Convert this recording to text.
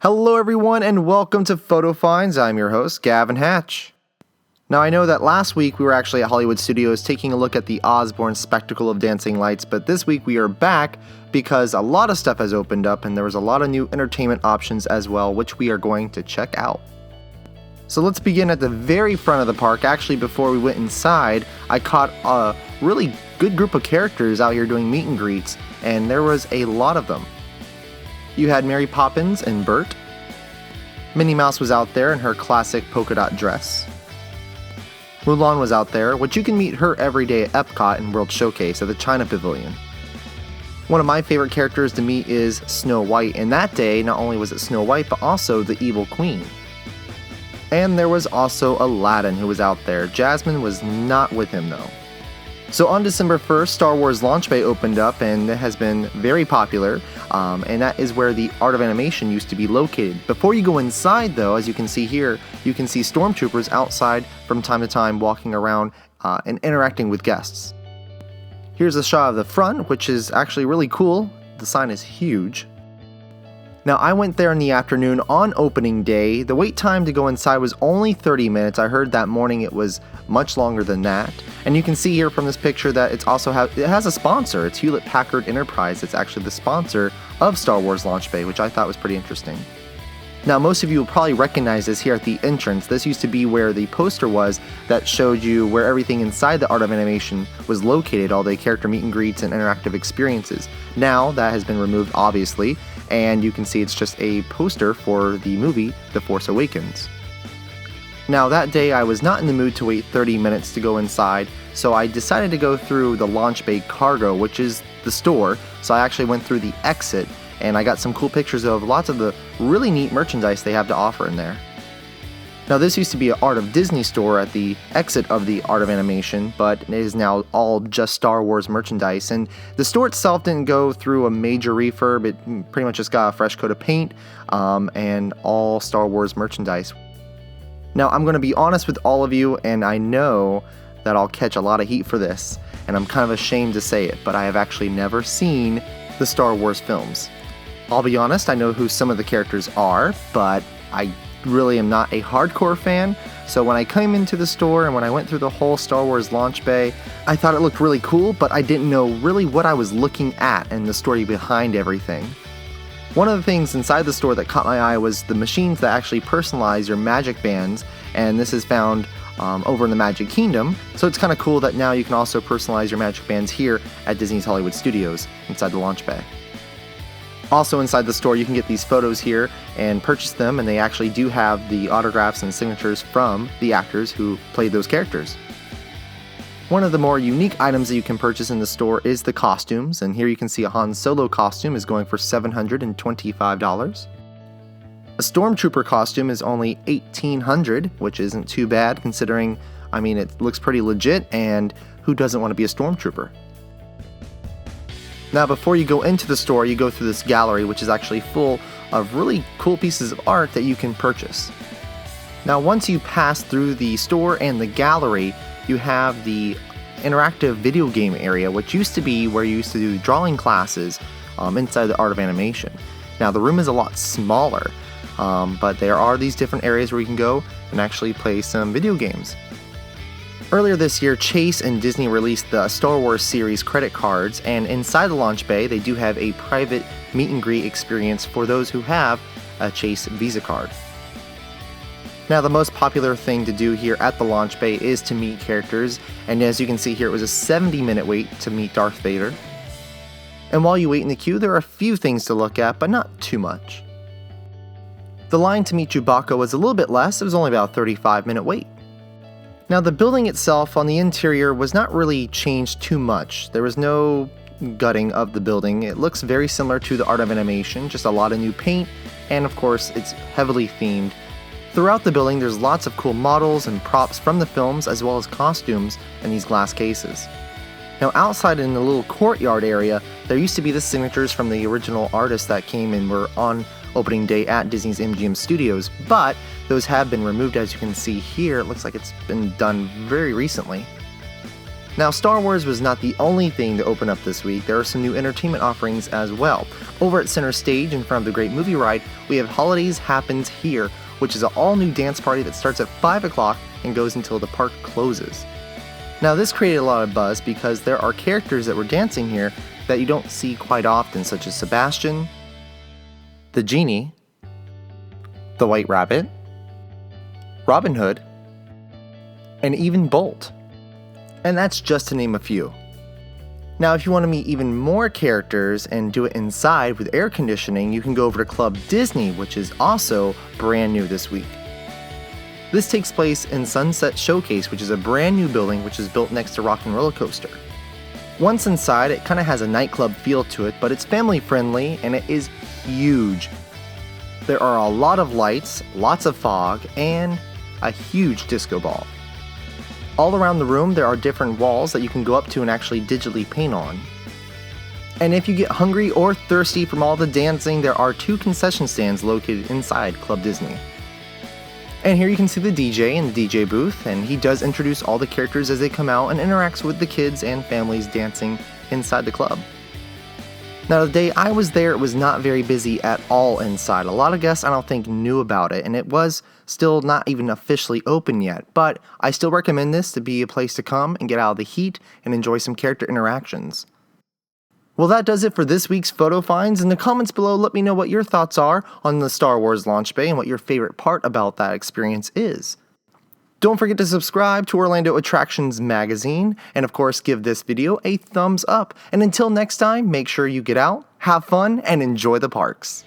Hello everyone and welcome to Photo Finds. I'm your host, Gavin Hatch. Now I know that last week we were actually at Hollywood Studios taking a look at the Osborne Spectacle of Dancing Lights, but this week we are back because a lot of stuff has opened up and there was a lot of new entertainment options as well, which we are going to check out. So let's begin at the very front of the park. Actually, before we went inside, I caught a really good group of characters out here doing meet and greets, and there was a lot of them. You had Mary Poppins and Bert. Minnie Mouse was out there in her classic polka dot dress. Mulan was out there, which you can meet her every day at Epcot and World Showcase at the China Pavilion. One of my favorite characters to meet is Snow White, and that day not only was it Snow White, but also the Evil Queen. And there was also Aladdin who was out there. Jasmine was not with him though. So on December 1st, Star Wars Launch Bay opened up and it has been very popular, and that is where the Art of Animation used to be located. Before you go inside though, as you can see here, you can see stormtroopers outside from time to time walking around and interacting with guests. Here's a shot of the front, which is actually really cool. The sign is huge. Now I went there in the afternoon on opening day. The wait time to go inside was only 30 minutes. I heard that morning it was much longer than that. And you can see here from this picture that it has a sponsor. It's Hewlett Packard Enterprise. It's actually the sponsor of Star Wars Launch Bay, which I thought was pretty interesting. Now most of you will probably recognize this here at the entrance. This used to be where the poster was that showed you where everything inside the Art of Animation was located, all the character meet and greets and interactive experiences. Now that has been removed obviously, and you can see it's just a poster for the movie The Force Awakens. Now that day I was not in the mood to wait 30 minutes to go inside, so I decided to go through the Launch Bay Cargo, which is the store. So I actually went through the exit and I got some cool pictures of lots of the really neat merchandise they have to offer in there. Now this used to be an Art of Disney store at the exit of the Art of Animation, but it is now all just Star Wars merchandise, and the store itself didn't go through a major refurb. It pretty much just got a fresh coat of paint and all Star Wars merchandise. Now I'm going to be honest with all of you, and I know that I'll catch a lot of heat for this, and I'm kind of ashamed to say it, but I have actually never seen the Star Wars films. I'll be honest, I know who some of the characters are, but I really am not a hardcore fan, so when I came into the store and when I went through the whole Star Wars Launch Bay, I thought it looked really cool, but I didn't know really what I was looking at and the story behind everything. One of the things inside the store that caught my eye was the machines that actually personalize your magic bands, and this is found over in the Magic Kingdom, so it's kind of cool that now you can also personalize your magic bands here at Disney's Hollywood Studios inside the Launch Bay. Also inside the store you can get these photos here and purchase them, and they actually do have the autographs and signatures from the actors who played those characters. One of the more unique items that you can purchase in the store is the costumes, and here you can see a Han Solo costume is going for $725. A Stormtrooper costume is only $1,800, which isn't too bad considering, it looks pretty legit, and who doesn't want to be a Stormtrooper? Now before you go into the store, you go through this gallery, which is actually full of really cool pieces of art that you can purchase. Now once you pass through the store and the gallery, you have the interactive video game area, which used to be where you used to do drawing classes inside the Art of Animation. Now the room is a lot smaller, but there are these different areas where you can go and actually play some video games. Earlier this year, Chase and Disney released the Star Wars series credit cards, and inside the Launch Bay, they do have a private meet and greet experience for those who have a Chase Visa card. Now, the most popular thing to do here at the Launch Bay is to meet characters, and as you can see here, it was a 70-minute wait to meet Darth Vader. And while you wait in the queue, there are a few things to look at, but not too much. The line to meet Chewbacca was a little bit less. It was only about a 35-minute wait. Now the building itself on the interior was not really changed too much. There was no gutting of the building. It looks very similar to the Art of Animation, just a lot of new paint, and of course it's heavily themed. Throughout the building there's lots of cool models and props from the films as well as costumes in these glass cases. Now outside in the little courtyard area, there used to be the signatures from the original artists that came and were on opening day at Disney's MGM Studios, but those have been removed. As you can see here, it looks like it's been done very recently. Now, Star Wars was not the only thing to open up this week. There are some new entertainment offerings as well. Over at Center Stage, in front of the Great Movie Ride, we have Holidays Happens Here, which is an all-new dance party that starts at 5 o'clock and goes until the park closes. Now, this created a lot of buzz because there are characters that were dancing here that you don't see quite often, such as Sebastian, the Genie, the White Rabbit, Robin Hood, and even Bolt. And that's just to name a few. Now, if you want to meet even more characters and do it inside with air conditioning, you can go over to Club Disney, which is also brand new this week. This takes place in Sunset Showcase, which is a brand new building which is built next to Rock and Roller Coaster. Once inside, it kind of has a nightclub feel to it, but it's family friendly and it is huge. There are a lot of lights, lots of fog, and a huge disco ball. All around the room, there are different walls that you can go up to and actually digitally paint on. And if you get hungry or thirsty from all the dancing, there are 2 concession stands located inside Club Disney. And here you can see the DJ in the DJ booth, and he does introduce all the characters as they come out and interacts with the kids and families dancing inside the club. Now, the day I was there, it was not very busy at all inside. A lot of guests I don't think knew about it, and it was still not even officially open yet, but I still recommend this to be a place to come and get out of the heat and enjoy some character interactions. Well, that does it for this week's Photo Finds. In the comments below, let me know what your thoughts are on the Star Wars launch bay and what your favorite part about that experience is. Don't forget to subscribe to Orlando Attractions Magazine, and of course give this video a thumbs up. And until next time, make sure you get out, have fun, and enjoy the parks.